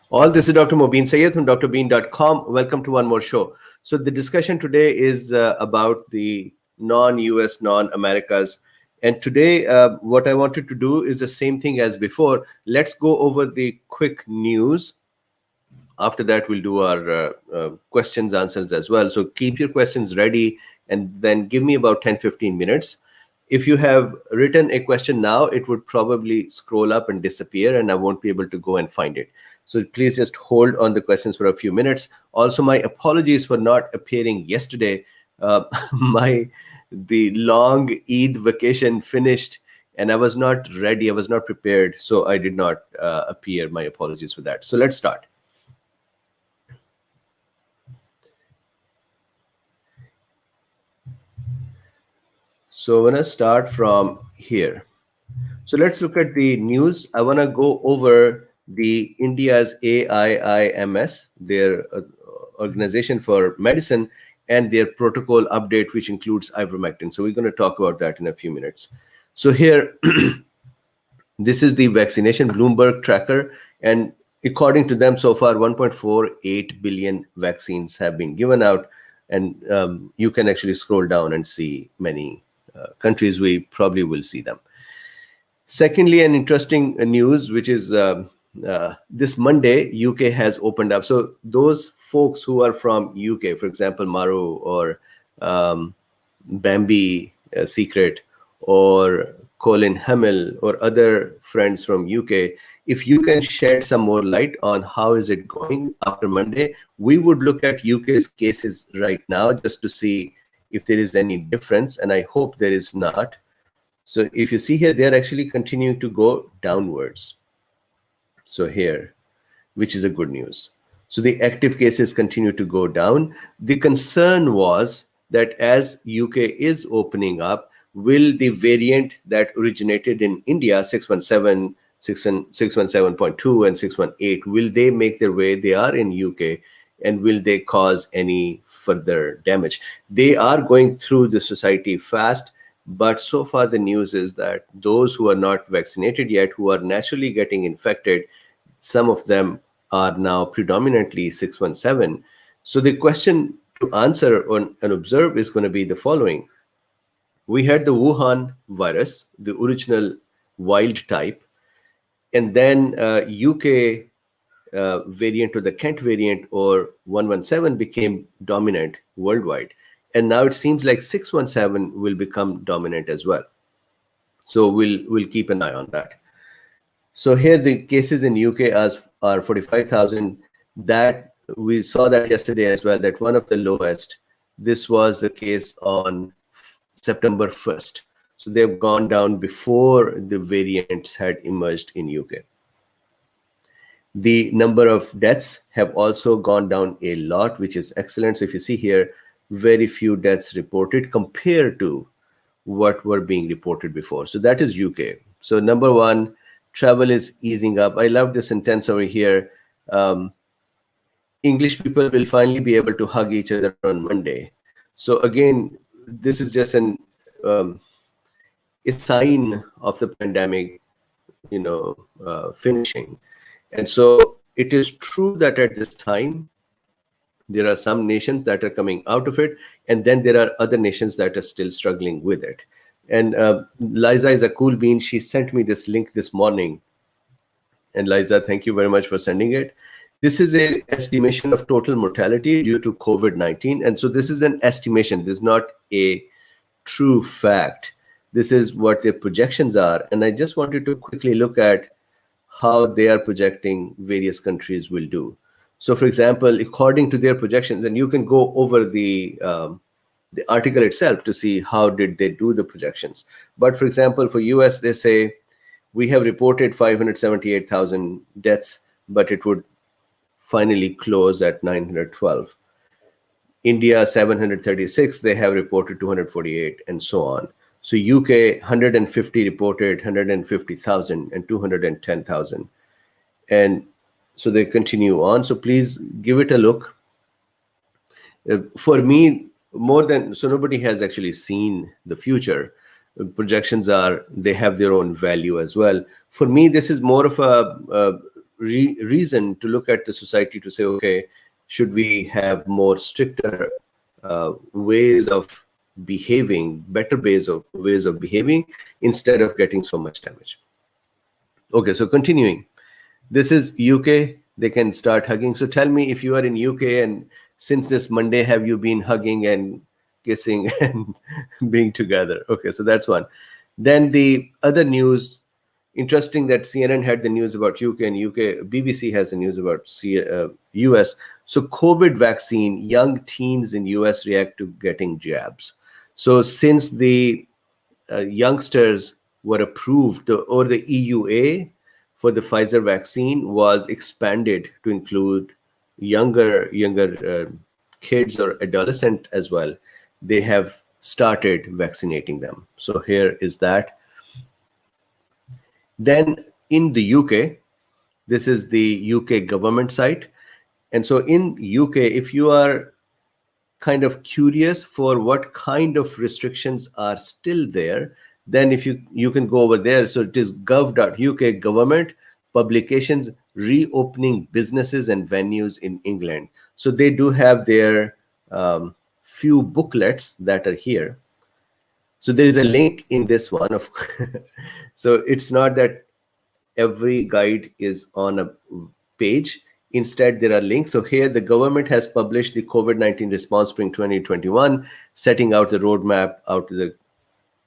All this is Dr. Mobeen Sayed from drbeen.com. Welcome to one more show. So the discussion today is about the non-US, non-Americas. And today, what I wanted to do is the same thing as before. Let's go over the quick news. After that, we'll do our questions, answers as well. So keep your questions ready and then give me about 10-15 minutes. If you have written a question now, it would probably scroll up and disappear and I won't be able to go and find it. So please just hold on the questions for a few minutes. Also, my apologies for not appearing yesterday. The long Eid vacation finished and I was not ready. I was not prepared. So I did not appear. My apologies for that. So let's start. So I'm going to start from here. So let's look at the news. I want to go over the India's AIIMS, their organization for medicine, and their protocol update, which includes ivermectin. So we're going to talk about that in a few minutes. So here, this is the vaccination Bloomberg tracker. And according to them, so far, 1.48 billion vaccines have been given out. And you can actually scroll down and see many countries. We probably will see them. Secondly, an interesting news, which is this Monday, UK has opened up. So those folks who are from UK, for example, Maru or Bambi Secret or Colin Hamill or other friends from UK, if you can shed some more light on how is it going after Monday, we would look at UK's cases right now just to see if there is any difference, and I hope there is not. So if you see here, they're actually continuing to go downwards. So here, which is a good news. So the active cases continue to go down. The concern was that as UK is opening up, will the variant that originated in India, 617, 617.2 and 618, will they make their way? They are in UK. And will they cause any further damage? They are going through the society fast, but so far the news is that those who are not vaccinated yet, who are naturally getting infected, some of them are now predominantly 617. So the question to answer and observe is going to be the following. We had the Wuhan virus, the original wild type, and then UK variant or the Kent variant or 117 became dominant worldwide. And now it seems like 617 will become dominant as well. So we'll keep an eye on that. So here the cases in UK are 45,000. That we saw that yesterday as well, that one of the lowest. This was the case on September 1st. So they've gone down before the variants had emerged in UK. The number of deaths have also gone down a lot, which is excellent. So if you see here, very few deaths reported compared to what were being reported before. So that is UK. So number one, travel is easing up. I love this sentence over here. English people will finally be able to hug each other on Monday. So again, this is just a sign of the pandemic, finishing. And so it is true that at this time, there are some nations that are coming out of it, and then there are other nations that are still struggling with it. And Liza is a cool bean. She sent me this link this morning. And Liza, thank you very much for sending it. This is an estimation of total mortality due to COVID-19. And so this is an estimation. This is not a true fact. This is what their projections are. And I just wanted to quickly look at how they are projecting various countries will do. So, for example, according to their projections, and you can go over the article itself to see how did they do the projections. But for example, for US, they say we have reported 578,000 deaths, but it would finally close at 912. India, 736, they have reported 248, and so on. So UK, 150 reported 150,000 and 210,000. And so they continue on. So please give it a look. For me, so nobody has actually seen the future. Projections they have their own value as well. For me, this is more of a reason to look at the society to say, okay, should we have more stricter ways of behaving, better ways of behaving, instead of getting so much damage. Okay, so continuing. This is UK. They can start hugging. So tell me, if you are in UK and since this Monday, have you been hugging and kissing and being together? Okay, so that's one. Then the other news, interesting that CNN had the news about UK, and BBC has the news about US. So COVID vaccine, young teens in US react to getting jabs. So since the youngsters were approved, or the EUA for the Pfizer vaccine was expanded to include younger kids or adolescent as well, they have started vaccinating them. So here is that. Then in the UK, this is the UK government site. And so in UK, if you are kind of curious for what kind of restrictions are still there, then if you can go over there. So it is gov.uk, government publications reopening businesses and venues in England. So they do have their few booklets that are here. So there is a link in this one. So it's not that every guide is on a page. Instead, there are links. So here, the government has published the COVID-19 response spring 2021, setting out the roadmap out to the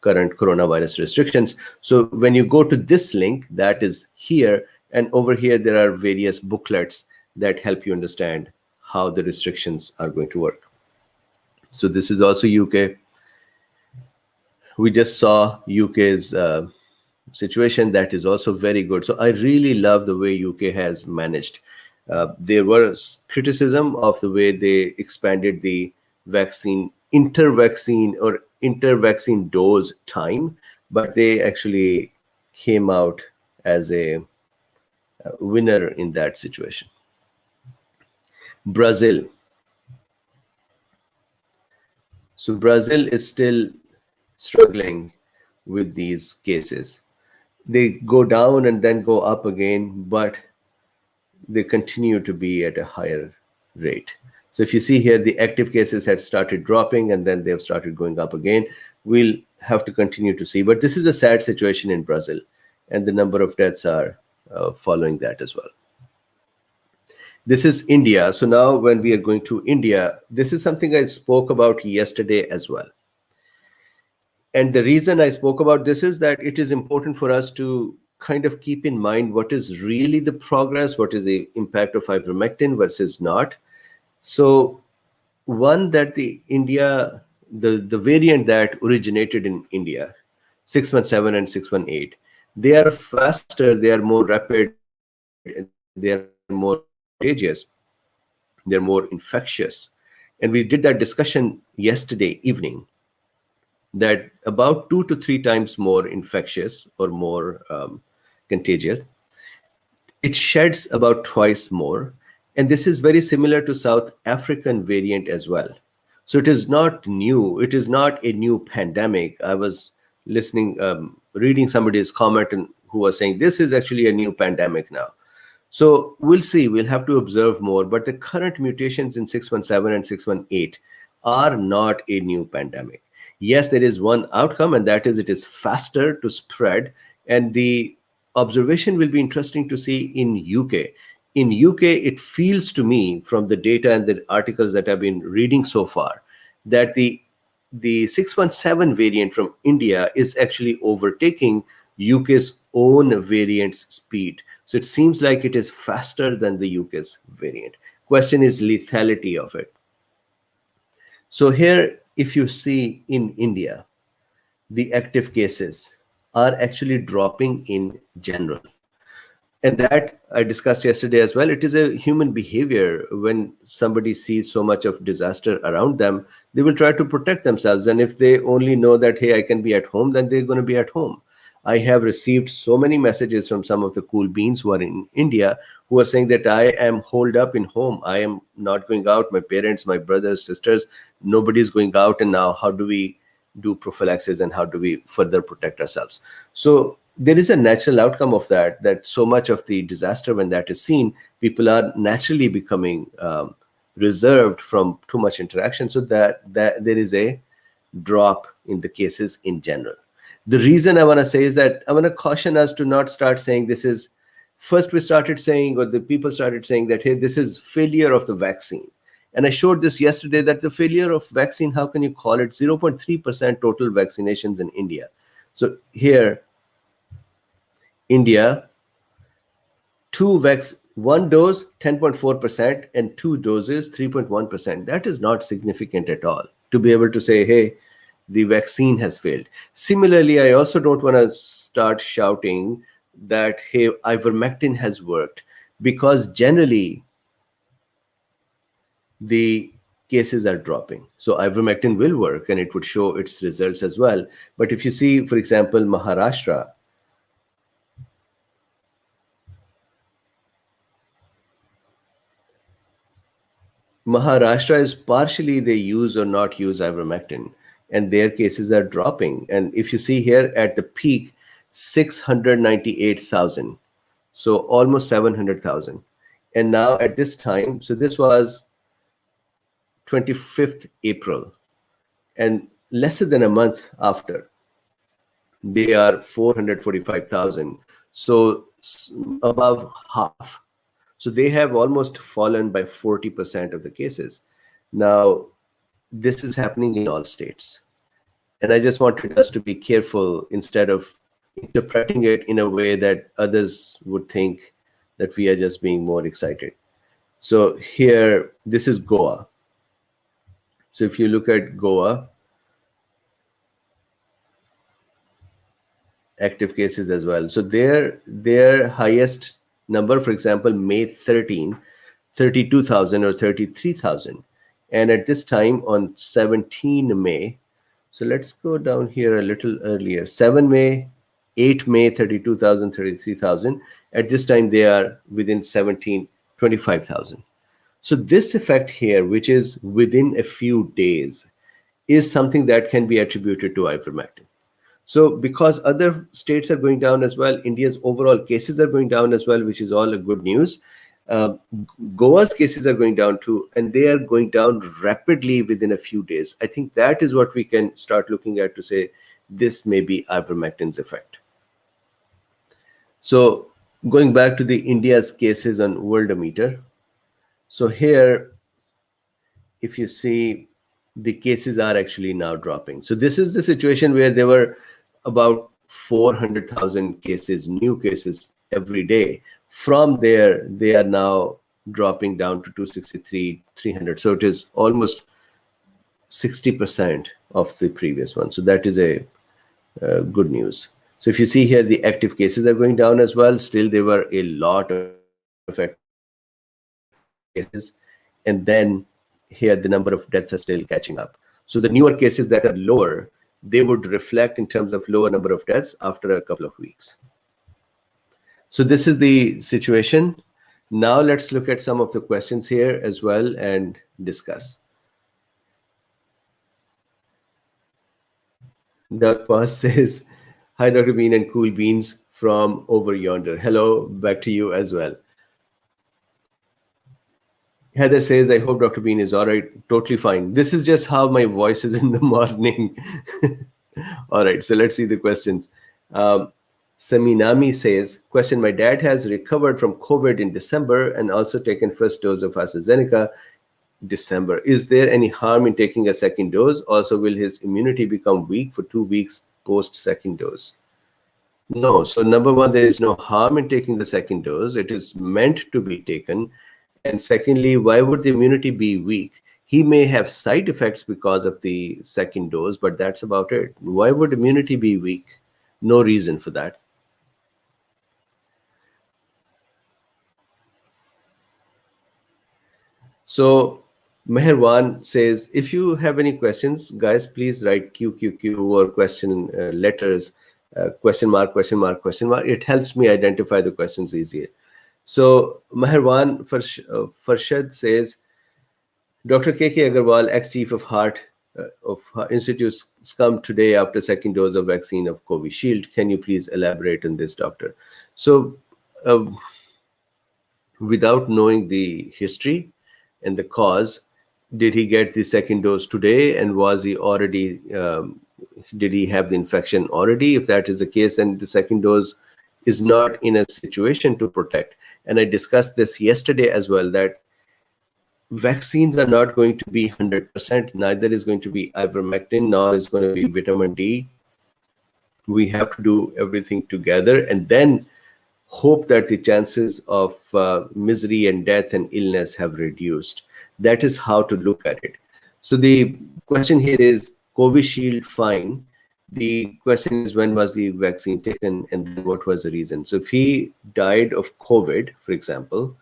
current coronavirus restrictions. So when you go to this link, that is here, and over here, there are various booklets that help you understand how the restrictions are going to work. So this is also UK. We just saw UK's situation that is also very good. So I really love the way UK has managed. There was criticism of the way they expanded the vaccine, intervaccine dose time, but they actually came out as a winner in that situation. Brazil. So Brazil is still struggling with these cases. They go down and then go up again, but they continue to be at a higher rate. So if you see here, the active cases had started dropping and then they've started going up again. We'll have to continue to see, but this is a sad situation in Brazil, and the number of deaths are following that as well. This is India. So now when we are going to India, this is something I spoke about yesterday as well. And the reason I spoke about this is that it is important for us to kind of keep in mind what is really the progress, what is the impact of ivermectin versus not. So one, that the variant that originated in India, 617 and 618, they are faster, they are more rapid, they are more contagious, they're more infectious. And we did that discussion yesterday evening, that about 2 to 3 times more infectious or more contagious. It sheds about twice more. And this is very similar to South African variant as well. So it is not new. It is not a new pandemic. I was reading somebody's comment who was saying this is actually a new pandemic now. So we'll see. We'll have to observe more. But the current mutations in 617 and 618 are not a new pandemic. Yes, there is one outcome, and that is it is faster to spread. And the observation will be interesting to see in UK. In UK, it feels to me from the data and the articles that I've been reading so far that the 617 variant from India is actually overtaking UK's own variant's speed. So it seems like it is faster than the UK's variant. Question is lethality of it. So here, if you see in India, the active cases are actually dropping in general. And that I discussed yesterday as well. It is a human behavior. When somebody sees so much of disaster around them, they will try to protect themselves. And if they only know that, hey, I can be at home, then they're going to be at home. I have received so many messages from some of the cool beans who are in India who are saying that I am holed up in home. I am not going out. My parents, my brothers, sisters, nobody's going out. And now how do we do prophylaxis and how do we further protect ourselves? So there is a natural outcome of that, that so much of the disaster, when that is seen, people are naturally becoming reserved from too much interaction, so that there is a drop in the cases in general. The reason I want to say is that I want to caution us to not start saying this is, first we started saying, or the people started saying that, hey, this is failure of the vaccine. And I showed this yesterday, that the failure of vaccine, how can you call it? 0.3% total vaccinations in India. So here, India, one dose 10.4% and two doses 3.1%. That is not significant at all to be able to say, hey, the vaccine has failed. Similarly, I also don't want to start shouting that, hey, ivermectin has worked, because generally the cases are dropping. So ivermectin will work and it would show its results as well. But if you see, for example, Maharashtra is partially they use or not use ivermectin, and their cases are dropping. And if you see here at the peak, 698,000, so almost 700,000. And now at this time, so this was 25th April, and lesser than a month after, they are 445,000. So above half. So they have almost fallen by 40% of the cases. Now, this is happening in all states. And I just wanted us to be careful instead of interpreting it in a way that others would think that we are just being more excited. So here, this is Goa. So if you look at Goa, active cases as well. So their highest number, for example, May 13, 32,000 or 33,000. And at this time on 17 May, so let's go down here a little earlier, 7 May, 8 May, 32,000, 33,000. At this time, they are within 25,000. So this effect here, which is within a few days, is something that can be attributed to ivermectin. So because other states are going down as well, India's overall cases are going down as well, which is all a good news. Goa's cases are going down too, and they are going down rapidly within a few days. I think that is what we can start looking at to say this may be ivermectin's effect. So going back to the India's cases on Worldometer. So here, if you see, the cases are actually now dropping. So this is the situation where there were about 400,000 cases, new cases every day. From there, they are now dropping down to 263, 300. So it is almost 60% of the previous one. So that is a good news. So if you see here, the active cases are going down as well. Still, there were a lot of active cases. And then here, the number of deaths are still catching up. So the newer cases that are lower, they would reflect in terms of lower number of deaths after a couple of weeks. So this is the situation. Now let's look at some of the questions here as well and discuss. Doug Pass says, hi, Dr. Bean and Cool Beans from over yonder. Hello, back to you as well. Heather says, I hope Dr. Bean is all right. Totally fine. This is just how my voice is in the morning. All right, so let's see the questions. Saminami says, question, my dad has recovered from COVID in December and also taken first dose of AstraZeneca December. Is there any harm in taking a second dose? Also, will his immunity become weak for 2 weeks post second dose? No. So number one, there is no harm in taking the second dose. It is meant to be taken. And secondly, why would the immunity be weak? He may have side effects because of the second dose, but that's about it. Why would immunity be weak? No reason for that. So Meherwan says, if you have any questions, guys, please write QQQ or question letters, question mark, question mark, question mark. It helps me identify the questions easier. So Meherwan Farshad says, Dr. K.K. Agarwal, ex-chief of heart of institutes come today after second dose of vaccine of Covishield. Can you please elaborate on this, doctor? So, without knowing the history and the cause, did he get the second dose today, and was he already did he have the infection already? If that is the case, then the second dose is not in a situation to protect. And I discussed this yesterday as well, that vaccines are not going to be 100%. Neither is going to be ivermectin, nor is going to be vitamin D. We have to do everything together and then hope that the chances of misery and death and illness have reduced. That is how to look at it. So the question here is, Covishield, fine. The question is, when was the vaccine taken, and then what was the reason? So if he died of COVID, for example,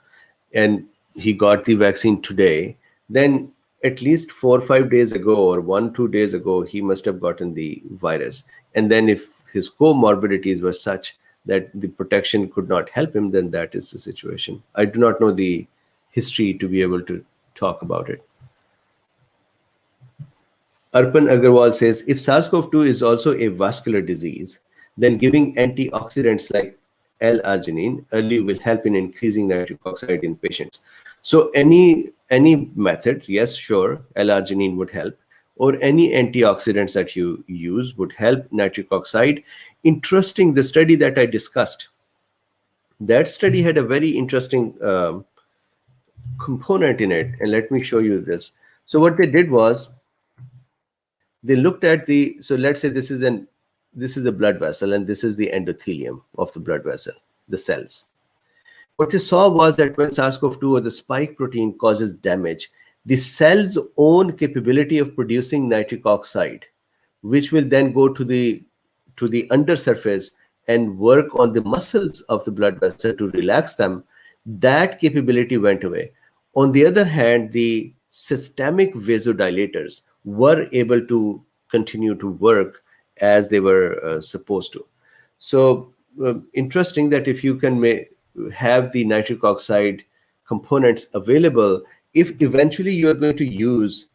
and he got the vaccine today, then at least 4 or 5 days ago, or 1 2 days ago, he must have gotten the virus. And then if his comorbidities were such that the protection could not help him, then that is the situation. I do not know the history to be able to talk about it. Arpan Agarwal says, if SARS-CoV-2 is also a vascular disease, then giving antioxidants like L-arginine early will help in increasing nitric oxide in patients. So any method, yes, sure, L-arginine would help, or any antioxidants that you use would help nitric oxide. Interesting, the study that I discussed, that study had a very interesting component in it. And let me show you this. So what they did was, they looked at the, so let's say this is a blood vessel, and this is the endothelium of the blood vessel, the cells. What they saw was that when SARS-CoV-2 or the spike protein causes damage, the cell's own capability of producing nitric oxide, which will then go to the undersurface and work on the muscles of the blood vessel to relax them, that capability went away. On the other hand, the systemic vasodilators were able to continue to work as they were supposed to. So interesting that if you can have the nitric oxide components available, if eventually you are going to use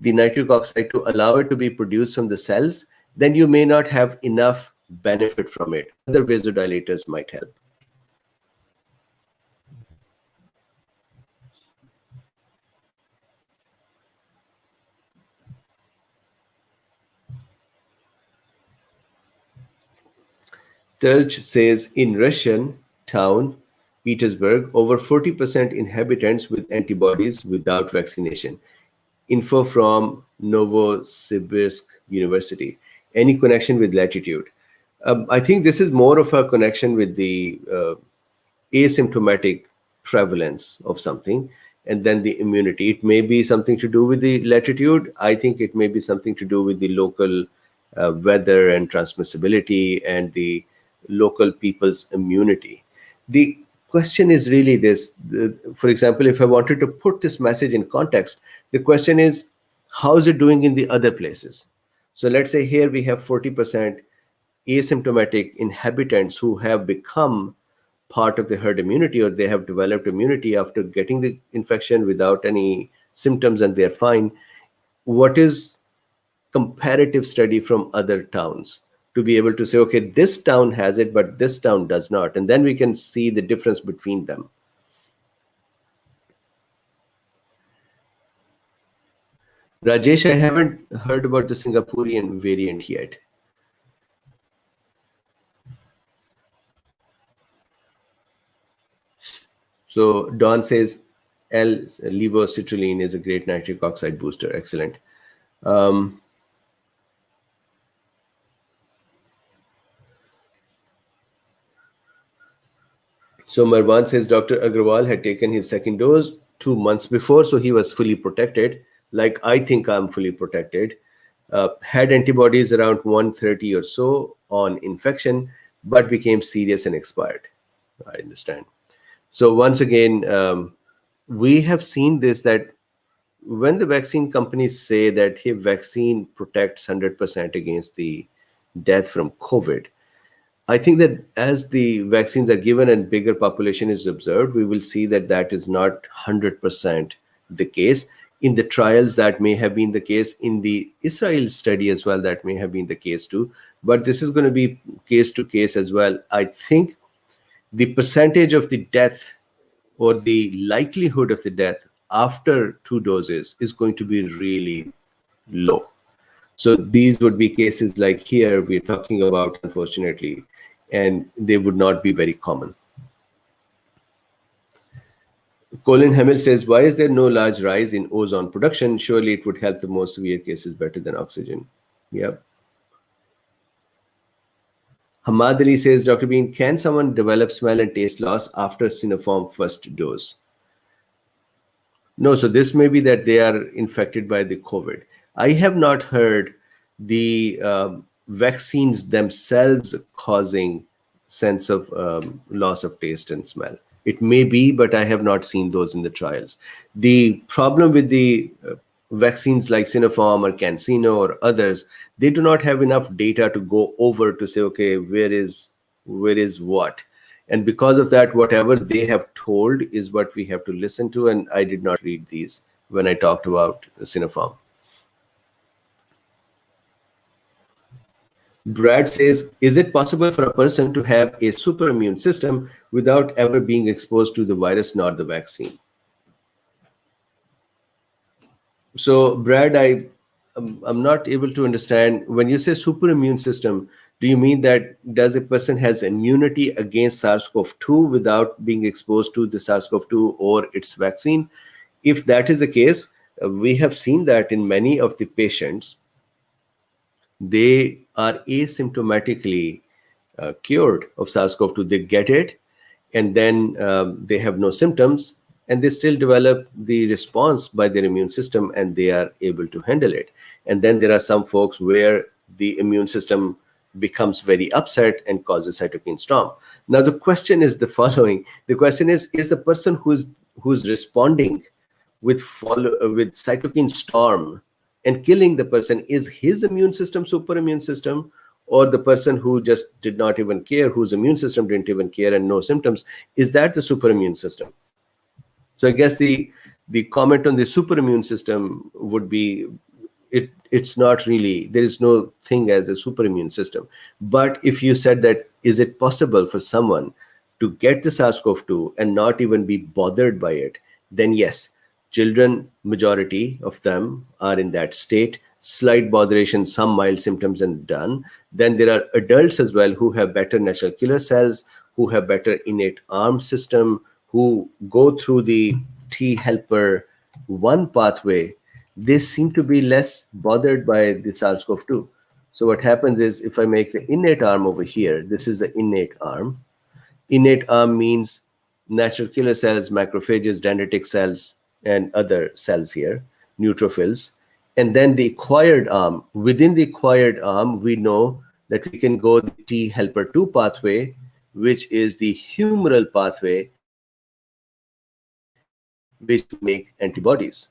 the nitric oxide to allow it to be produced from the cells, then you may not have enough benefit from it. Other vasodilators might help. Terj says, in Russian town, Petersburg, over 40% inhabitants with antibodies without vaccination. Info from Novosibirsk University. Any connection with latitude? I think this is more of a connection with the asymptomatic prevalence of something, and then the immunity. It may be something to do with the latitude. I think it may be something to do with the local weather and transmissibility and the local people's immunity. The question is really this. For example, if I wanted to put this message in context, the question is, how is it doing in the other places? So let's say here we have 40% asymptomatic inhabitants who have become part of the herd immunity, or they have developed immunity after getting the infection without any symptoms, and they're fine. What is comparative study from other towns to be able to say, okay, this town has it, but this town does not. And then we can see the difference between them. Rajesh, I haven't heard about the Singaporean variant yet. So Don says L-levocitruline is a great nitric oxide booster. Excellent. So Marwan says Dr. Agrawal had taken his second dose 2 months before, so he was fully protected. Like I think I'm fully protected. Had antibodies around 130 or so on infection, but became serious and expired. I understand. So once again, we have seen this, that when the vaccine companies say that, hey, vaccine protects 100% against the death from COVID, I think that as the vaccines are given and bigger population is observed, we will see that that is not 100% the case. in the trials, that may have been the case. In the Israel study as well, that may have been the case too. But this is going to be case to case as well. I think the percentage of the death or the likelihood of the death after 2 doses is going to be really low. So these would be cases like here we're talking about, unfortunately, and they would not be very common. Colin Hamill says, why is there no large rise in ozone production? Surely it would help the most severe cases better than oxygen. Yep. Hamad Ali says, Dr. Bean, can someone develop smell and taste loss after Sinopharm first dose? No, so this may be that they are infected by the COVID. I have not heard the vaccines themselves causing sense of loss of taste and smell. It may be, but I have not seen those in the trials. The problem with the vaccines like Sinopharm or CanSino or others, they do not have enough data to go over to say, okay, where is what? And because of that, whatever they have told is what we have to listen to. And I did not read these when I talked about Sinopharm. Brad says, is it possible for a person to have a super immune system without ever being exposed to the virus, not the vaccine? So, Brad, I'm not able to understand. When you say super immune system, do you mean that does a person has immunity against SARS-CoV-2 without being exposed to the SARS-CoV-2 or its vaccine? If that is the case, we have seen that in many of the patients, they are asymptomatically cured of SARS-CoV-2. They get it, and then they have no symptoms, and they still develop the response by their immune system, and they are able to handle it. And then there are some folks where the immune system becomes very upset and causes cytokine storm. Now, the question is the following. The question is the person who's responding with cytokine storm and killing the person, is his immune system super immune system, or the person who just did not even care, whose immune system didn't even care and no symptoms, is that the super immune system? So I guess the comment on the super immune system would be, it's not really, there is no thing as a super immune system. But if you said that, is it possible for someone to get the SARS-CoV-2 and not even be bothered by it, then yes. Children, majority of them are in that state, slight botheration, some mild symptoms, and done. Then there are adults as well who have better natural killer cells, who have better innate arm system, who go through the T helper 1 pathway. They seem to be less bothered by the SARS-CoV-2. So what happens is, if I make the innate arm over here, this is the innate arm. Innate arm means natural killer cells, macrophages, dendritic cells, and other cells here, neutrophils. And then the acquired arm. Within the acquired arm, we know that we can go the T helper 2 pathway, which is the humoral pathway, which make antibodies.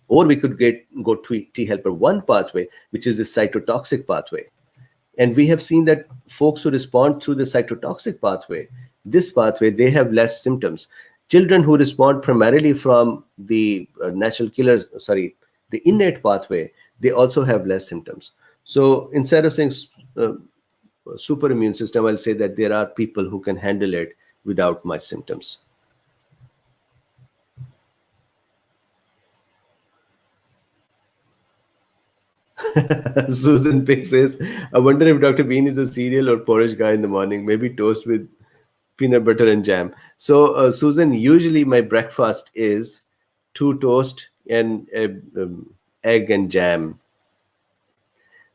Or we could go to T helper 1 pathway, which is the cytotoxic pathway. And we have seen that folks who respond through the cytotoxic pathway, this pathway, they have less symptoms. Children who respond primarily from the the innate pathway, they also have less symptoms. So instead of saying super immune system, I'll say that there are people who can handle it without much symptoms. Susan Pick says, I wonder if Dr. Bean is a cereal or porridge guy in the morning, maybe toast with peanut butter and jam. So, Susan, usually my breakfast is 2 toast and egg and jam.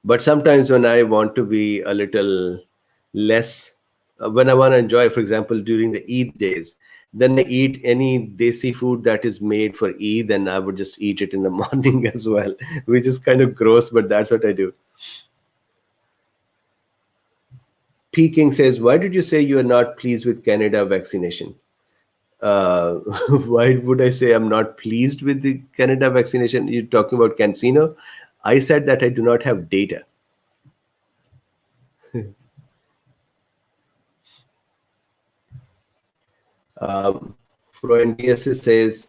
But sometimes when I want to be a little less, when I want to enjoy, for example, during the Eid days, then I eat any desi food that is made for Eid, and I would just eat it in the morning as well, which is kind of gross, but that's what I do. P. King says, why did you say you are not pleased with Canada vaccination? Why would I say I'm not pleased with the Canada vaccination? You're talking about CanSino. I said that I do not have data. Freud says,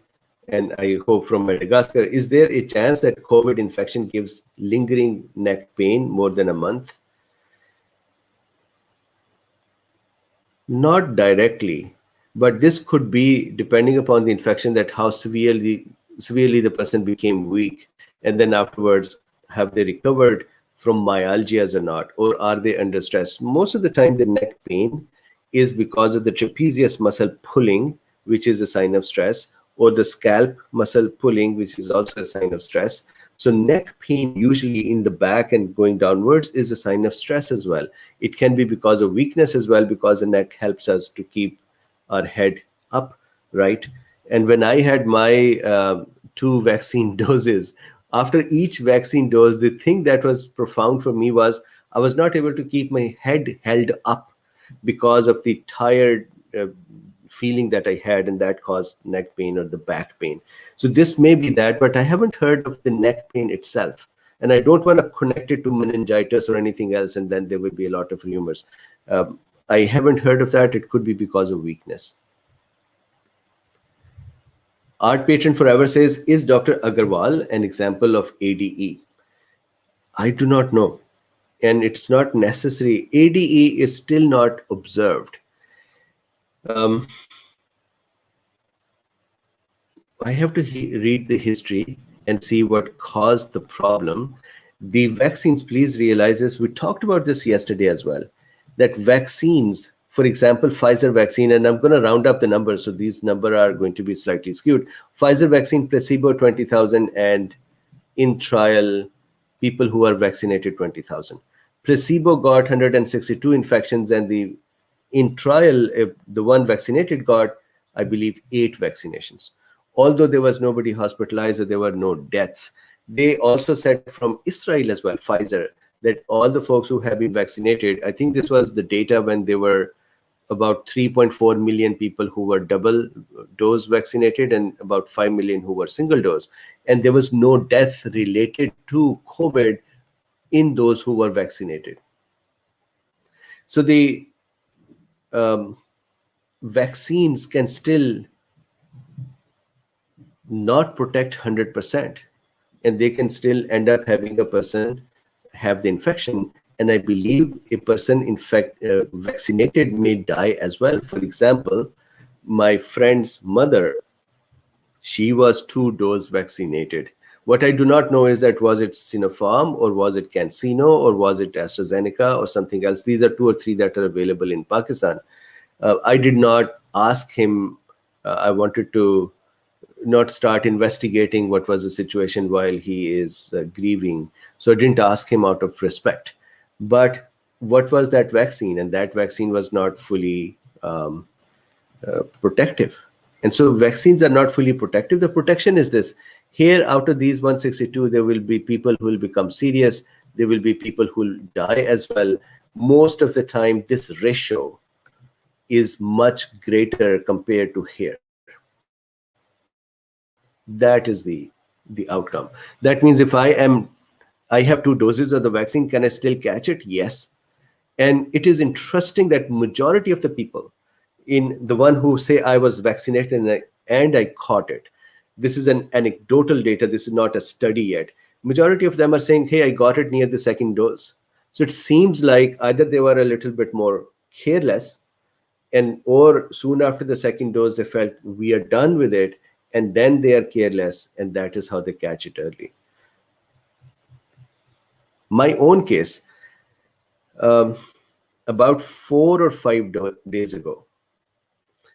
and I hope from Madagascar, is there a chance that COVID infection gives lingering neck pain more than a month? Not directly, but this could be depending upon the infection, that how severely the person became weak, and then afterwards, have they recovered from myalgias or not, or are they under stress? Most of the time, the neck pain is because of the trapezius muscle pulling, which is a sign of stress, or the scalp muscle pulling, which is also a sign of stress. So neck pain usually in the back and going downwards is a sign of stress as well. It can be because of weakness as well, because the neck helps us to keep our head up, right? And when I had my 2 vaccine doses, after each vaccine dose, the thing that was profound for me was I was not able to keep my head held up because of the tired feeling that I had, and that caused neck pain or the back pain. So this may be that, but I haven't heard of the neck pain itself. And I don't want to connect it to meningitis or anything else, and then there will be a lot of rumors. I haven't heard of that. It could be because of weakness. Art Patron Forever says, is Dr. Agarwal an example of ADE? I do not know. And it's not necessary. ADE is still not observed. I have to read the history and see what caused the problem. The vaccines, please realize this. We talked about this yesterday as well, that vaccines, for example, Pfizer vaccine, and I'm going to round up the numbers, so these numbers are going to be slightly skewed. Pfizer vaccine, placebo 20,000, and in trial, people who are vaccinated 20,000. Placebo got 162 infections, and the in trial, the one vaccinated got, I believe, 8 vaccinations. Although there was nobody hospitalized or there were no deaths. They also said from Israel as well, Pfizer, that all the folks who have been vaccinated, I think this was the data when there were about 3.4 million people who were double dose vaccinated and about 5 million who were single dose. And there was no death related to COVID in those who were vaccinated. So the vaccines can still not protect 100%, and they can still end up having a person have the infection. And I believe a person vaccinated may die as well. For example, my friend's mother, she was 2-dose vaccinated. What I do not know is that was it Sinopharm or was it CanSino or was it AstraZeneca or something else. These are 2 or 3 that are available in Pakistan. I did not ask him. I wanted to not start investigating what was the situation while he is grieving. So I didn't ask him out of respect. But what was that vaccine? And that vaccine was not fully protective. And so vaccines are not fully protective. The protection is this. Here, out of these 162, there will be people who will become serious. There will be people who will die as well. Most of the time, this ratio is much greater compared to here. That is the outcome. That means if I have 2 doses of the vaccine, can I still catch it? Yes. And it is interesting that majority of the people, in the one who say I was vaccinated and I caught it, this is an anecdotal data, this is not a study yet. Majority of them are saying, hey, I got it near the 2nd dose. So it seems like either they were a little bit more careless, or soon after the 2nd dose, they felt we are done with it, and then they are careless, and that is how they catch it early. My own case, about 4 or 5 days ago.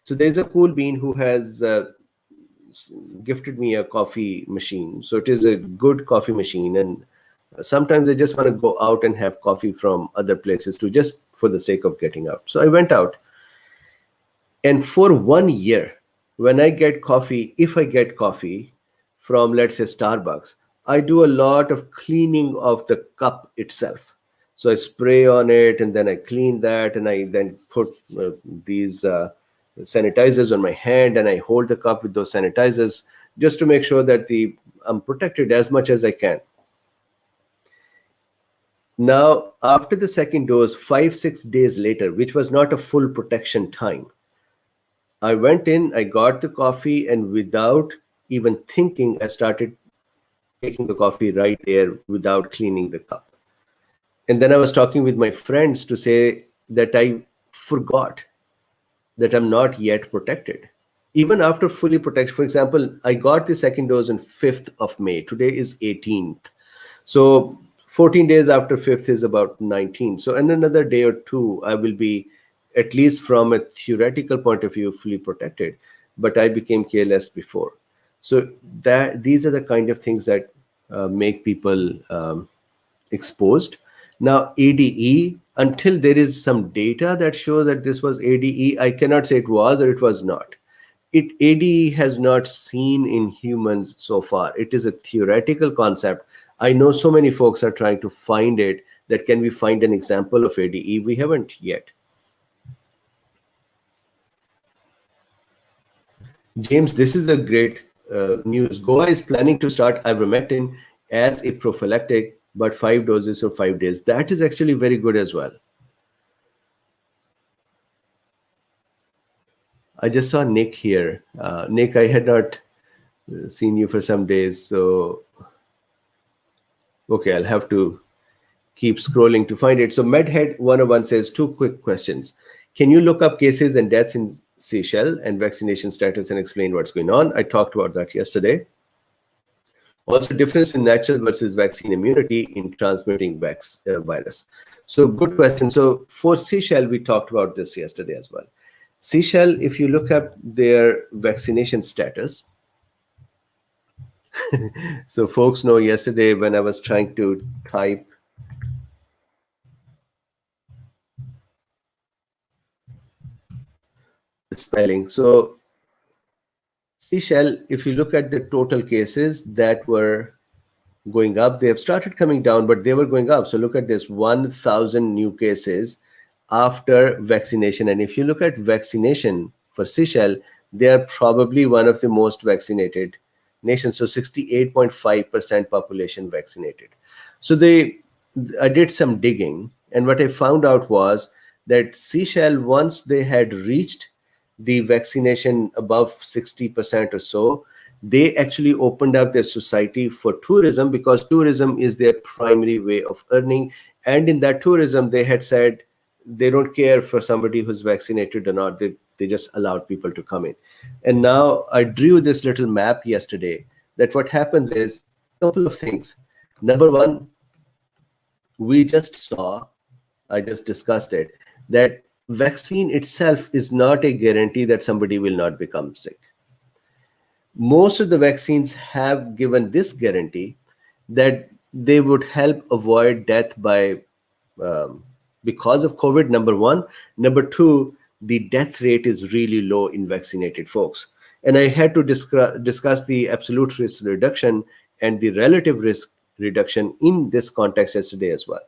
So there's a cool bean who has gifted me a coffee machine. So it is a good coffee machine. And sometimes I just want to go out and have coffee from other places too, just for the sake of getting out. So I went out. And for 1 year, when I get coffee, if I get coffee from, let's say, Starbucks, I do a lot of cleaning of the cup itself. So I spray on it and then I clean that, and I then put these sanitizers on my hand, and I hold the cup with those sanitizers just to make sure that I'm protected as much as I can. Now, after the 2nd dose, 5-6 days later, which was not a full protection time, I went in, I got the coffee, and without even thinking, I started taking the coffee right there without cleaning the cup. And then I was talking with my friends to say that I forgot that I'm not yet protected. Even after fully protection, for example, I got the second dose on 5th of May. Today is 18th. So 14 days after 5th is about 19. So in another day or two, I will be, at least from a theoretical point of view, fully protected. But I became careless before. So that these are the kind of things that make people exposed. Now, ADE, until there is some data that shows that this was ADE, I cannot say it was or it was not. ADE has not seen in humans so far. It is a theoretical concept. I know so many folks are trying to find it, that can we find an example of ADE? We haven't yet. James, this is a great news. Goa is planning to start ivermectin as a prophylactic, but 5 doses for 5 days. That is actually very good as well. I just saw Nick here. Nick, I had not seen you for some days, so okay, I'll have to keep scrolling to find it. So MedHead 101 says 2 quick questions. Can you look up cases and deaths in Seychelles and vaccination status and explain what's going on? I talked about that yesterday. Also, difference in natural versus vaccine immunity in transmitting virus. So good question. So for Seychelles, we talked about this yesterday as well. Seychelles, if you look up their vaccination status, so folks know yesterday when I was trying to type the spelling. So Seychelles, if you look at the total cases that were going up, they have started coming down, but they were going up. So look at this, 1,000 new cases after vaccination. And if you look at vaccination for Seychelles, they are probably one of the most vaccinated nations. So 68.5% population vaccinated. So I did some digging, and what I found out was that Seychelles, once they had reached the vaccination above 60% or so, they actually opened up their society for tourism, because tourism is their primary way of earning. And in that tourism, they had said they don't care for somebody who's vaccinated or not. They just allowed people to come in. And now I drew this little map yesterday that what happens is a couple of things. Number one, we just saw, I just discussed it, that vaccine itself is not a guarantee that somebody will not become sick. Most of the vaccines have given this guarantee that they would help avoid death by because of COVID, number one. Number two, the death rate is really low in vaccinated folks. And I had to discuss the absolute risk reduction and the relative risk reduction in this context yesterday as well.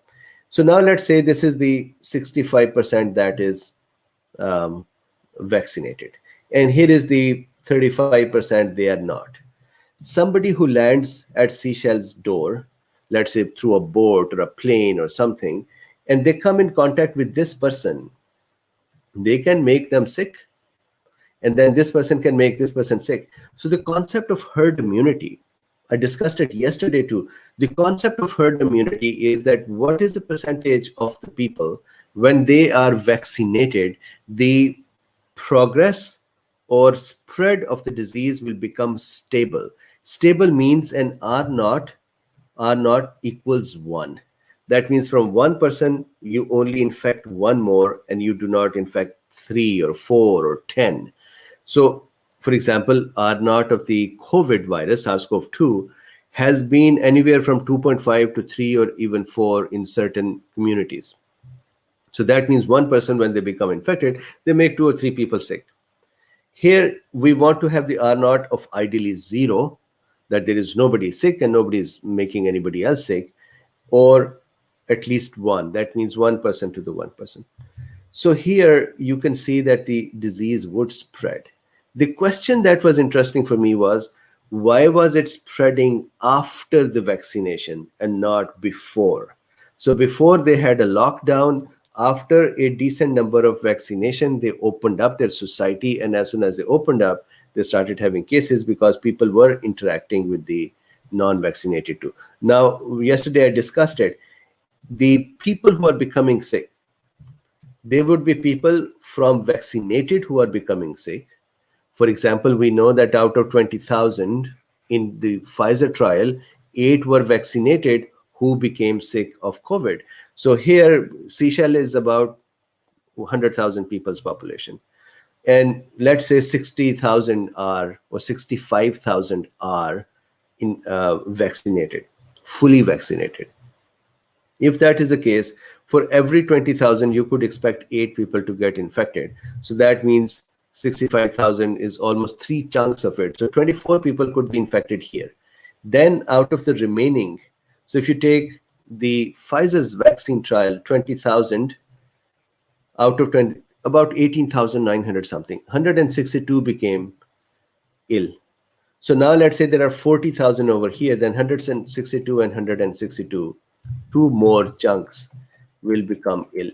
So now let's say this is the 65% that is vaccinated. And here is the 35% they are not. Somebody who lands at Seychelles' door, let's say through a boat or a plane or something, and they come in contact with this person, they can make them sick. And then this person can make this person sick. So the concept of herd immunity, I discussed it yesterday too. The concept of herd immunity is that what is the percentage of the people when they are vaccinated, the progress or spread of the disease will become stable. Stable means an R naught equals 1. That means from one person, you only infect one more and you do not infect 3 or 4 or 10. So, for example, R naught of the COVID virus, SARS-CoV-2, has been anywhere from 2.5 to 3 or even 4 in certain communities. So that means one person, when they become infected, they make 2 or 3 people sick. Here, we want to have the R naught of ideally 0, that there is nobody sick and nobody is making anybody else sick, or at least 1. That means 1 person to the 1 person. So here you can see that the disease would spread. The question that was interesting for me was, why was it spreading after the vaccination and not before? So before they had a lockdown, after a decent number of vaccination, they opened up their society. And as soon as they opened up, they started having cases because people were interacting with the non-vaccinated too. Now, yesterday I discussed it. The people who are becoming sick, they would be people from vaccinated who are becoming sick. For example, we know that out of 20,000 in the Pfizer trial, 8 were vaccinated who became sick of COVID. So here, Seychelles is about 100,000 people's population. And let's say 60,000 are, or 65,000 are vaccinated, fully vaccinated. If that is the case, for every 20,000, you could expect 8 people to get infected. So that means 65,000 is almost 3 chunks of it. So 24 people could be infected here. Then out of the remaining, so if you take the Pfizer's vaccine trial, 20,000 out of 20, about 18,900 something, 162 became ill. So now let's say there are 40,000 over here, then 162 and 162, 2 more chunks will become ill.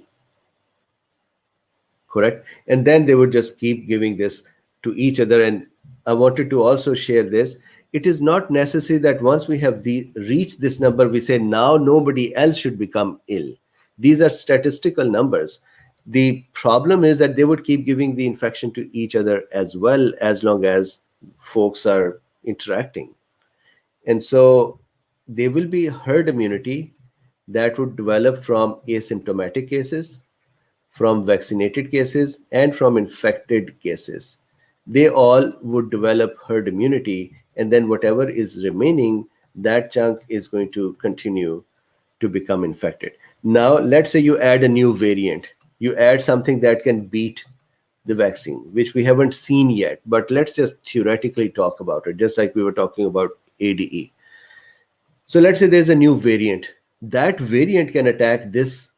Correct? And then they would just keep giving this to each other. And I wanted to also share this. It is not necessary that once we have reached this number, we say now nobody else should become ill. These are statistical numbers. The problem is that they would keep giving the infection to each other as well, as long as folks are interacting. And so there will be herd immunity that would develop from asymptomatic cases, from vaccinated cases, and from infected cases. They all would develop herd immunity, and then whatever is remaining, that chunk is going to continue to become infected. Now, let's say you add a new variant. You add something that can beat the vaccine, which we haven't seen yet, but let's just theoretically talk about it, just like we were talking about ADE. So let's say there's a new variant. That variant can attack this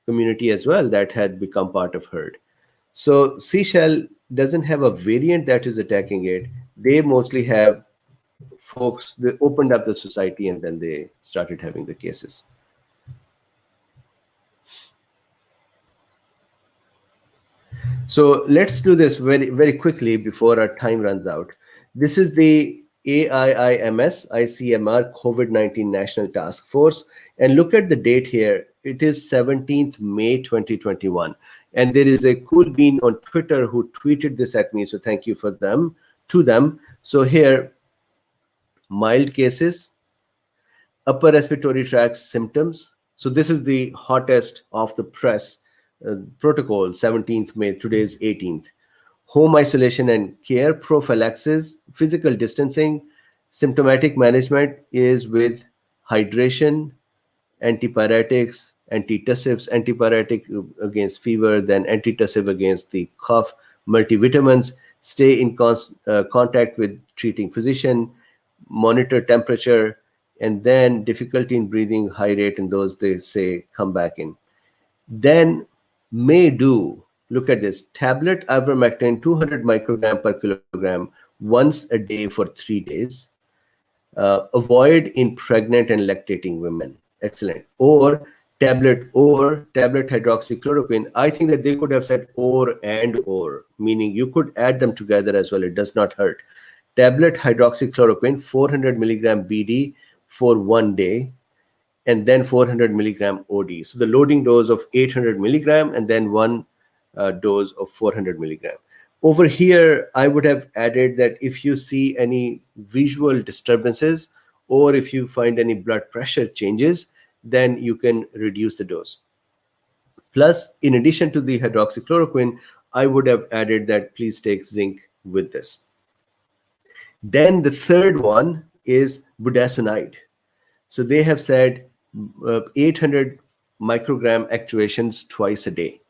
community as well that had become part of herd. So Seychelles doesn't have a variant that is attacking it. They mostly have folks, they opened up the society and then they started having the cases. So let's do this very, very quickly before our time runs out. This is the AIIMS ICMR COVID-19 National Task Force. And look at the date here. It is 17th May 2021. And there is a cool bean on Twitter who tweeted this at me. So thank you for them, to them. So here, mild cases, upper respiratory tract symptoms. So this is the hottest of the press protocol, 17th May, today is 18th. Home isolation and care, prophylaxis, physical distancing, symptomatic management is with hydration, antipyretics, antitussives, antipyretic against fever, then antitussive against the cough, multivitamins, stay in contact with treating physician, monitor temperature, and then difficulty in breathing, high rate, and those they say come back in. Then may do, look at this, tablet ivermectin 200 microgram per kilogram once a day for 3 days. Avoid in pregnant and lactating women. Excellent. Or tablet hydroxychloroquine. I think that they could have said or, meaning you could add them together as well. It does not hurt. Tablet hydroxychloroquine 400 milligram BD for 1 day, and then 400 milligram OD. So the loading dose of 800 milligram and then one dose of 400 milligram. Over here, I would have added that if you see any visual disturbances or if you find any blood pressure changes, then you can reduce the dose. Plus, in addition to the hydroxychloroquine, I would have added that please take zinc with this. Then the third one is budesonide. So they have said 800 microgram actuations twice a day.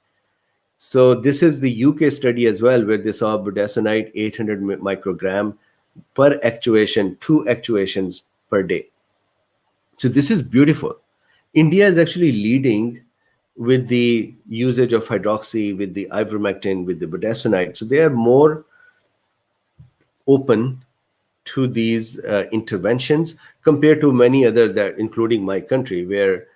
So this is the UK study as well, where they saw budesonide 800 microgram per actuation, 2 actuations per day. So this is beautiful. India is actually leading with the usage of hydroxy, with the ivermectin, with the budesonide. So they are more open to these interventions compared to many other, that including my country, where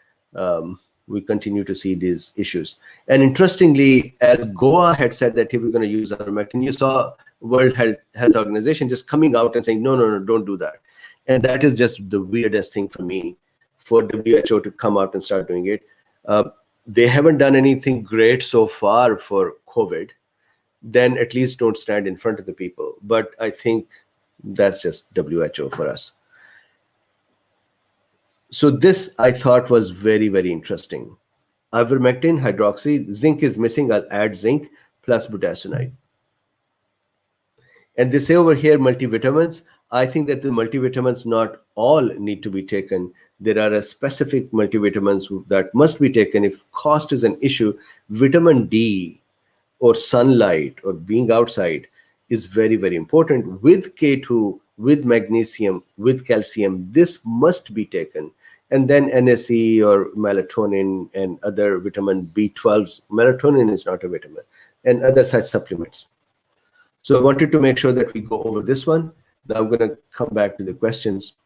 we continue to see these issues. And interestingly, as Goa had said that he was going to use ivermectin, you saw World Health Organization just coming out and saying, no, no, no, don't do that. And that is just the weirdest thing for me, for WHO to come out and start doing it. They haven't done anything great so far for COVID. Then at least don't stand in front of the people. But I think that's just WHO for us. So this I thought was very, very interesting. Ivermectin, hydroxy, zinc is missing. I'll add zinc plus budesonide. And they say over here multivitamins. I think that the multivitamins not all need to be taken. There are a specific multivitamins that must be taken if cost is an issue. Vitamin D or sunlight or being outside is very, very important. With K2, with magnesium, with calcium, this must be taken. And then NSE or melatonin and other vitamin B12s. Melatonin is not a vitamin, and other such supplements. So I wanted to make sure that we go over this one. Now I'm going to come back to the questions.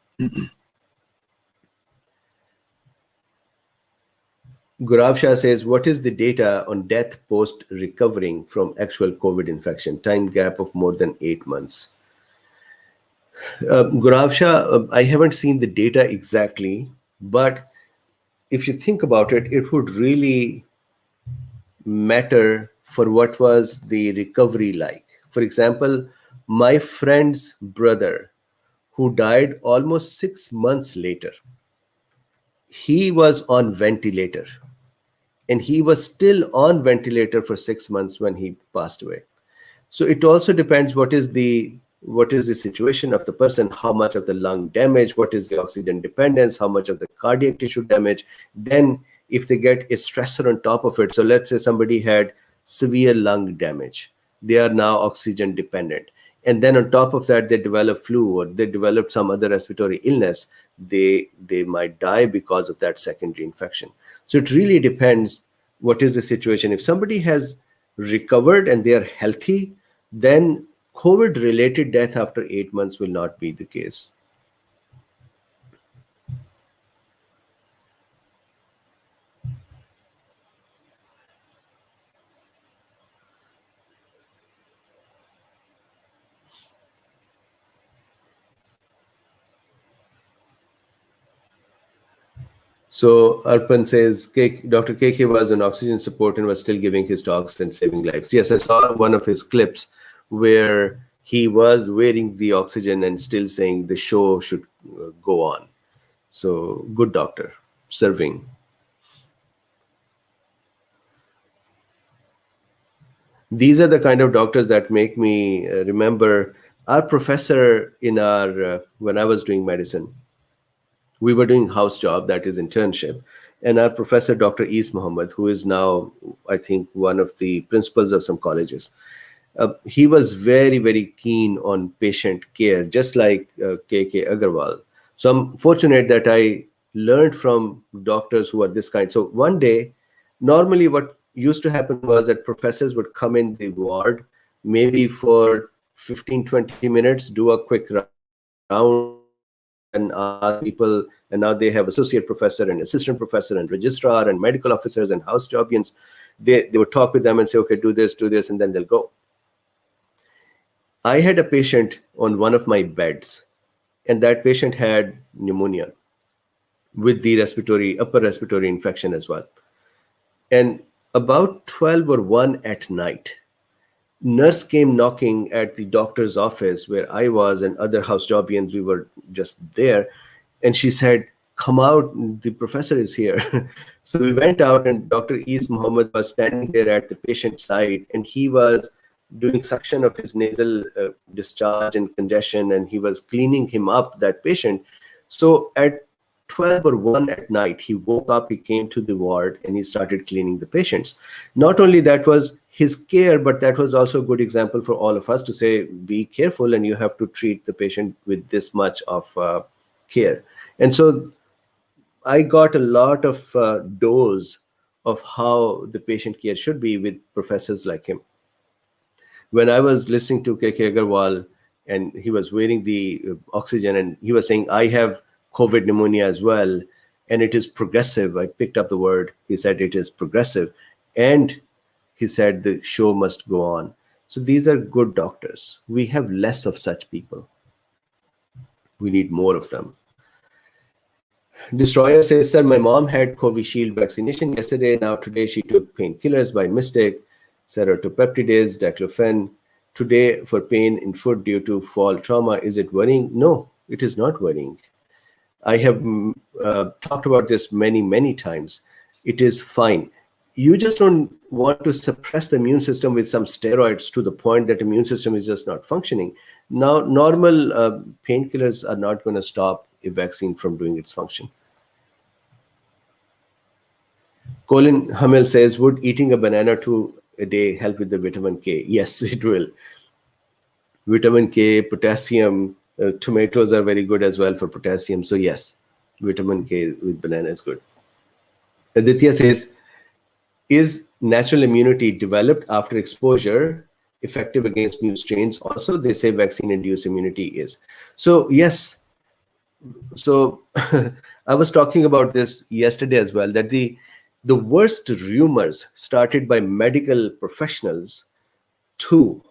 Gurav Shah says, what is the data on death post-recovering from actual COVID infection? Time gap of more than 8 months. Gurav Shah, I haven't seen the data exactly, but if you think about it, it would really matter for what was the recovery like. For example, my friend's brother, who died almost 6 months later, he was on ventilator, and he was still on ventilator for 6 months when he passed away. So it also depends what is the situation of the person, how much of the lung damage, what is the oxygen dependence, how much of the cardiac tissue damage. Then if they get a stressor on top of it, so let's say somebody had severe lung damage, they are now oxygen dependent. And then on top of that, they develop flu or they develop some other respiratory illness, they might die because of that secondary infection. So it really depends what is the situation. If somebody has recovered and they are healthy, then COVID-related death after 8 months will not be the case. So Arpan says, Dr. KK was on oxygen support and was still giving his talks and saving lives. Yes, I saw one of his clips where he was wearing the oxygen and still saying the show should go on. So good doctor, serving. These are the kind of doctors that make me remember our professor in our, when I was doing medicine, we were doing house job, that is internship. And our professor, Dr. East Muhammad, who is now, I think, one of the principals of some colleges, he was very, very keen on patient care, just like KK Agarwal. So I'm fortunate that I learned from doctors who are this kind. So one day, normally what used to happen was that professors would come in the ward, maybe for 15, 20 minutes, do a quick round and ask people, and now they have associate professor and assistant professor and registrar and medical officers and house jobians. They would talk with them and say, okay, do this, and then they'll go. I had a patient on one of my beds, and that patient had pneumonia with the upper respiratory infection as well. And about 12 or 1 at night, nurse came knocking at the doctor's office where I was and other house jobians, we were just there. And she said, come out, the professor is here. So we went out and Dr. East Muhammad was standing there at the patient's side, and he was doing suction of his nasal discharge and congestion, and he was cleaning him up, that patient. So at 12 or 1 at night, he woke up, he came to the ward, and he started cleaning the patients. Not only that was his care, but that was also a good example for all of us to say, be careful, and you have to treat the patient with this much of care. And so I got a lot of dose of how the patient care should be with professors like him. When I was listening to KK Agarwal, and he was wearing the oxygen, and he was saying, I have COVID pneumonia as well, and it is progressive. I picked up the word. He said it is progressive. And he said the show must go on. So these are good doctors. We have less of such people. We need more of them. Destroyer says, sir, my mom had Covishield vaccination yesterday. Now today she took painkillers by mistake, serotopeptidase, diclofenac. Today for pain in foot due to fall trauma. Is it worrying? No, it is not worrying. I have talked about this many, many times. It is fine. You just don't want to suppress the immune system with some steroids to the point that the immune system is just not functioning. Now, normal painkillers are not going to stop a vaccine from doing its function. Colin Hummel says, would eating a banana 2 a day help with the vitamin K? Yes, it will. Vitamin K, potassium, tomatoes are very good as well for potassium. So yes, vitamin K with banana is good. Aditya says, is natural immunity developed after exposure effective against new strains? Also, they say vaccine-induced immunity is. So yes. So I was talking about this yesterday as well, that the worst rumors started by medical professionals. Two.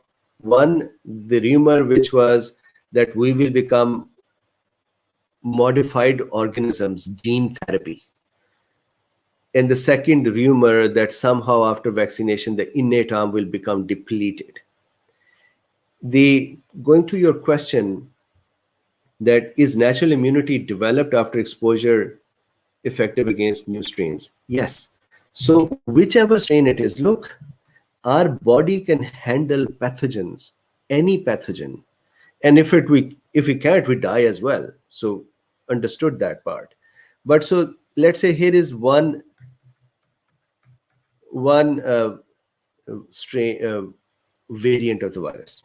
One, the rumor which was that we will become modified organisms, gene therapy. And the second rumor that somehow after vaccination, the innate arm will become depleted. Going to your question, that is natural immunity developed after exposure effective against new strains? Yes. So whichever strain it is, look, our body can handle pathogens, any pathogen. And if we can't, we die as well. So understood that part. But so let's say here is one strain variant of the virus.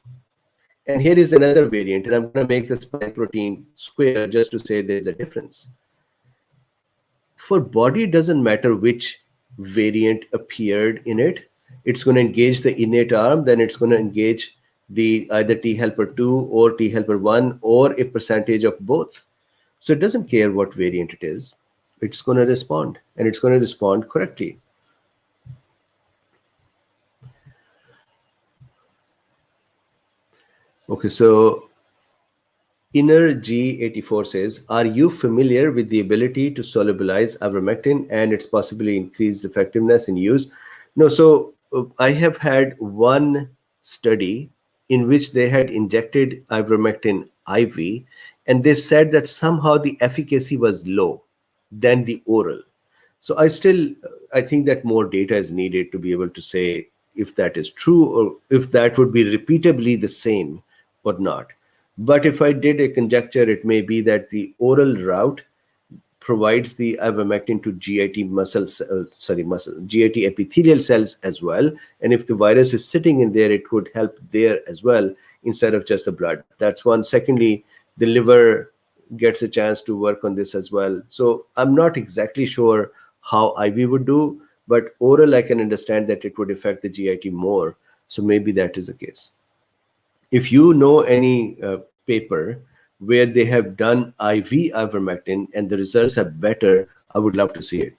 And here is another variant, and I'm going to make the spike protein square just to say there's a difference. For body, it doesn't matter which variant appeared in it. It's going to engage the innate arm, then it's going to engage the either T helper 2 or T helper 1 or a percentage of both. So it doesn't care what variant it is. It's going to respond, and it's going to respond correctly. Okay, so Inner G84 says, are you familiar with the ability to solubilize ivermectin and its possibly increased effectiveness in use? No, so I have had one study in which they had injected ivermectin IV, and they said that somehow the efficacy was low than the oral. So I think that more data is needed to be able to say if that is true or if that would be repeatably the same or not. But if I did a conjecture, it may be that the oral route provides the ivermectin to GIT GIT epithelial cells as well. And if the virus is sitting in there, it would help there as well instead of just the blood. That's one. Secondly, the liver gets a chance to work on this as well. So I'm not exactly sure how IV would do, but oral, I can understand that it would affect the GIT more. So maybe that is the case. If you know any paper where they have done IV ivermectin and the results are better, I would love to see it.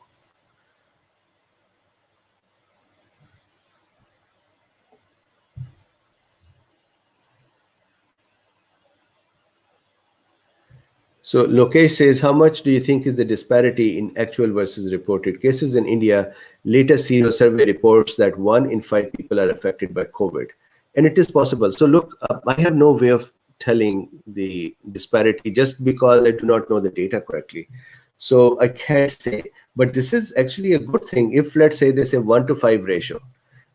So Lokesh says, how much do you think is the disparity in actual versus reported cases in India? Latest Sero survey reports that 1 in 5 people are affected by COVID. And it is possible. So look, I have no way of telling the disparity just because I do not know the data correctly. So I can't say, but this is actually a good thing. If let's say there's a 1 to 5 ratio,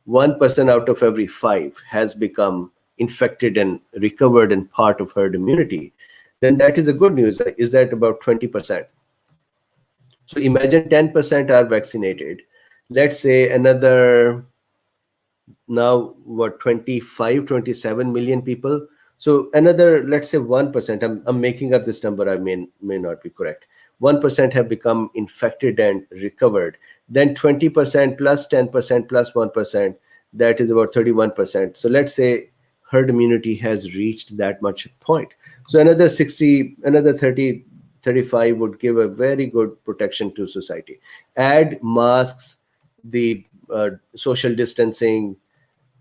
1% out of every 5 has become infected and recovered and part of herd immunity, then that is a good news. Is that about 20%? So imagine 10% are vaccinated. Let's say another now 25, 27 million people. So another, let's say 1%, I'm making up this number, I may not be correct. 1% have become infected and recovered. Then 20% plus 10% plus 1%, that is about 31%. So let's say herd immunity has reached that much point. So another 60, another 30, 35 would give a very good protection to society. Add masks, the social distancing,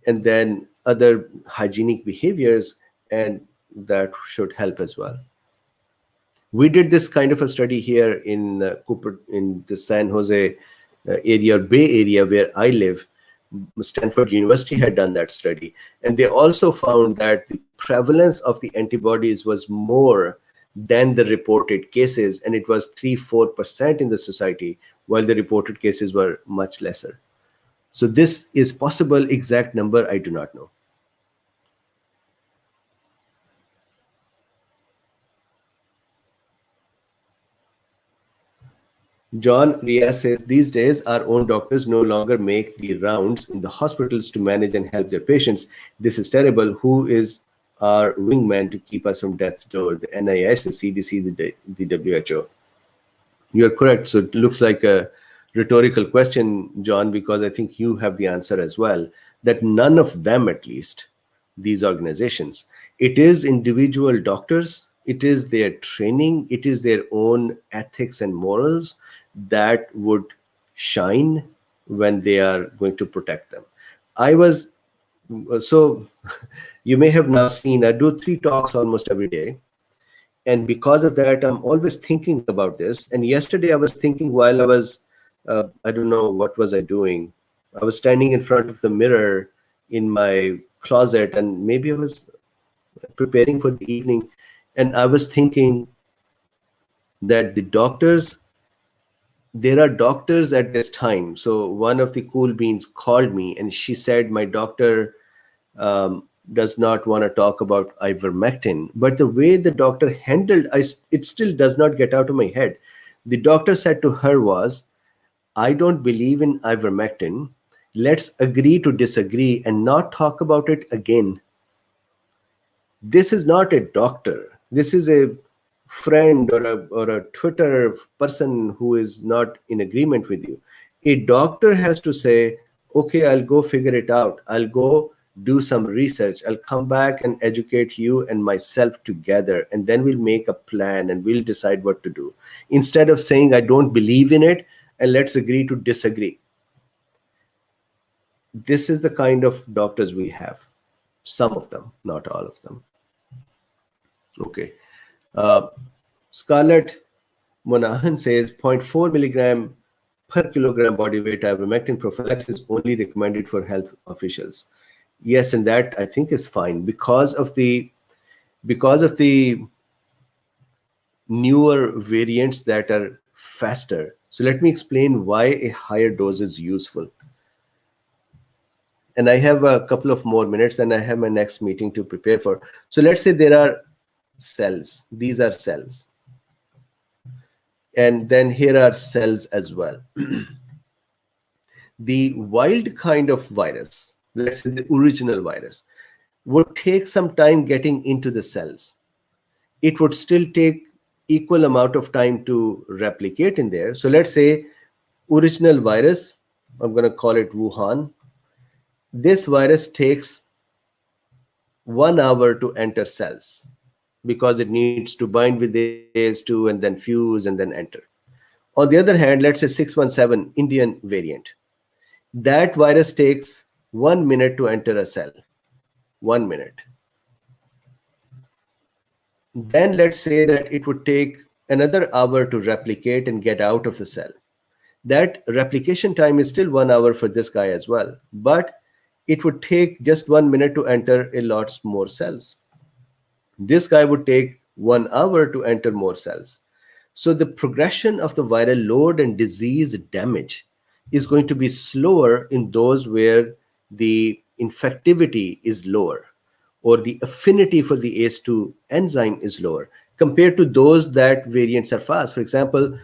and then other hygienic behaviors, and that should help as well. We did this kind of a study here in in the San Jose area, or Bay Area, where I live. Stanford University had done that study, and they also found that the prevalence of the antibodies was more than the reported cases, and it was 3-4% in the society, while the reported cases were much lesser. So this is possible. Exact number I do not know. John Rias says, these days, our own doctors no longer make the rounds in the hospitals to manage and help their patients. This is terrible. Who is our wingman to keep us from death's door? The NIH, the CDC, the WHO. You're correct. So it looks like a rhetorical question, John, because I think you have the answer as well, that none of them, at least, these organizations, it is individual doctors, it is their training, it is their own ethics and morals that would shine when they are going to protect them. So you may have now seen, I do 3 talks almost every day. And because of that, I'm always thinking about this. And yesterday I was thinking while I was, I don't know, what was I doing? I was standing in front of the mirror in my closet, and maybe I was preparing for the evening. And I was thinking that there are doctors at this time. So one of the cool beans called me and she said, my doctor does not want to talk about ivermectin. But the way the doctor handled, it still does not get out of my head. The doctor said to her was, I don't believe in ivermectin. Let's agree to disagree and not talk about it again. This is not a doctor. This is a friend or a Twitter person who is not in agreement with you. A doctor has to say, okay, I'll go figure it out. I'll go do some research. I'll come back and educate you and myself together, and then we'll make a plan and we'll decide what to do. Instead of saying, I don't believe in it, and let's agree to disagree. This is the kind of doctors we have. Some of them, not all of them. Okay. Scarlett Monahan says 0.4 milligram per kilogram body weight ivermectin prophylaxis only recommended for health officials. Yes, and that I think is fine because of the newer variants that are faster. So let me explain why a higher dose is useful. And I have a couple of more minutes and I have my next meeting to prepare for. So let's say there are cells. These are cells. And then here are cells as well. The wild kind of virus, let's say the original virus, would take some time getting into the cells. It would still take equal amount of time to replicate in there. So let's say original virus, I'm going to call it Wuhan. This virus takes 1 hour to enter cells because it needs to bind with AS2 and then fuse and then enter. On the other hand, let's say 617 Indian variant. That virus takes 1 minute to enter a cell. 1 minute. Then let's say that it would take another hour to replicate and get out of the cell. That replication time is still 1 hour for this guy as well, but it would take just 1 minute to enter a lot more cells. This guy would take 1 hour to enter more cells. So the progression of the viral load and disease damage is going to be slower in those where the infectivity is lower or the affinity for the ACE2 enzyme is lower compared to those that variants are fast. For example,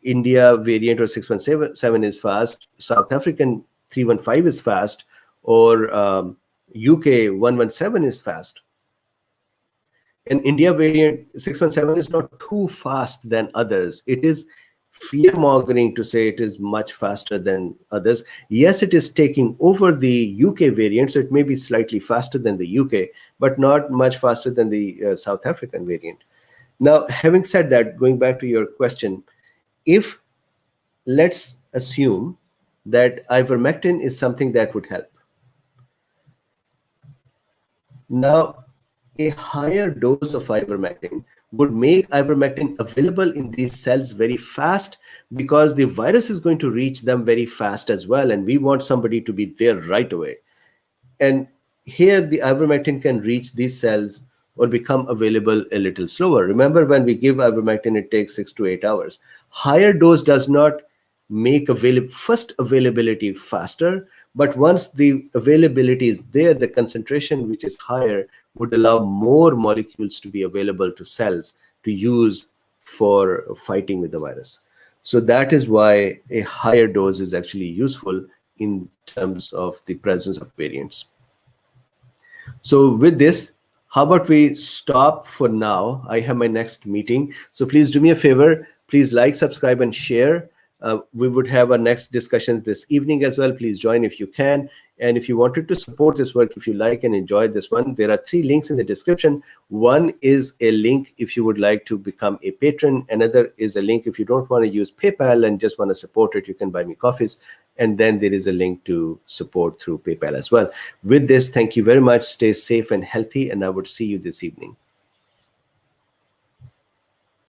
India variant or 617 is fast, South African 315 is fast, or UK 117 is fast. And India variant 617 is not too fast than others. It is fear-mongering to say it is much faster than others. Yes, it is taking over the UK variant, so it may be slightly faster than the UK, but not much faster than the South African variant. Now, having said that, going back to your question, if let's assume that ivermectin is something that would help. Now, a higher dose of ivermectin would make ivermectin available in these cells very fast, because the virus is going to reach them very fast as well, and we want somebody to be there right away. And here the ivermectin can reach these cells or become available a little slower. Remember, when we give ivermectin, it takes 6 to 8 hours. Higher dose does not make first availability faster, but once the availability is there, the concentration which is higher would allow more molecules to be available to cells to use for fighting with the virus. So that is why a higher dose is actually useful in terms of the presence of variants. So with this, how about we stop for now? I have my next meeting. So please do me a favor. Please like, subscribe, and share. We would have our next discussions this evening as well. Please join if you can. And if you wanted to support this work, if you like and enjoyed this one, there are 3 links in the description. One is a link if you would like to become a patron. Another is a link if you don't want to use PayPal and just want to support it, you can buy me coffees. And then there is a link to support through PayPal as well. With this, thank you very much. Stay safe and healthy, and I would see you this evening.